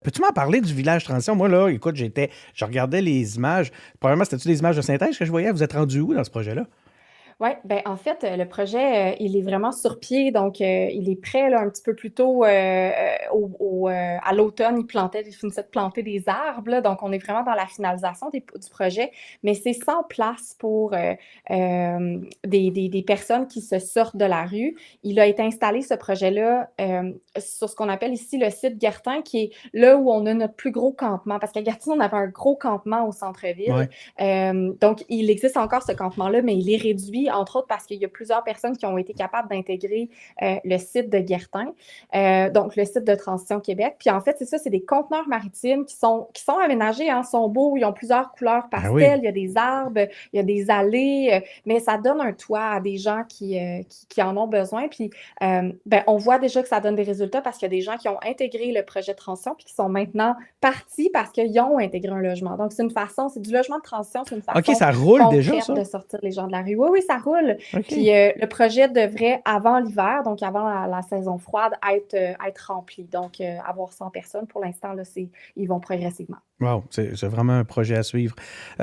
Peux-tu m'en parler du village transition? Moi, là, écoute, je regardais les images. Probablement, c'était-tu des images de synthèse que je voyais? Vous êtes rendu où dans ce projet-là? Oui, ben en fait, le projet, il est vraiment sur pied, donc il est prêt là, un petit peu plus tôt à l'automne. Il finissait de planter des arbres, là, donc on est vraiment dans la finalisation du projet, mais c'est sans place pour des personnes qui se sortent de la rue. Il a été installé, ce projet-là, sur ce qu'on appelle ici le site Gertin, qui est là où on a notre plus gros campement, parce qu'à Gatineau, on avait un gros campement au centre-ville. Ouais. Donc, il existe encore ce campement-là, mais il est réduit, entre autres parce qu'il y a plusieurs personnes qui ont été capables d'intégrer le site de Guertin, donc le site de Transition Québec. Puis en fait, c'est ça, c'est des conteneurs maritimes qui sont aménagés, hein, sont beaux, ils ont plusieurs couleurs Ben oui. pastel, il y a des arbres, il y a des allées, mais ça donne un toit à des gens qui en ont besoin. Puis ben, on voit déjà que ça donne des résultats parce qu'il y a des gens qui ont intégré le projet de transition puis qui sont maintenant partis parce qu'ils ont intégré un logement. Donc, c'est du logement de transition, c'est une OK, façon ça roule déjà, concrète ça? de sortir les gens de la rue. Oui, oui, ça roule. OK. Puis le projet devrait, avant l'hiver, donc avant la saison froide, être rempli. Donc, avoir 100 personnes. Pour l'instant, là, ils vont progressivement. Wow, c'est vraiment un projet à suivre.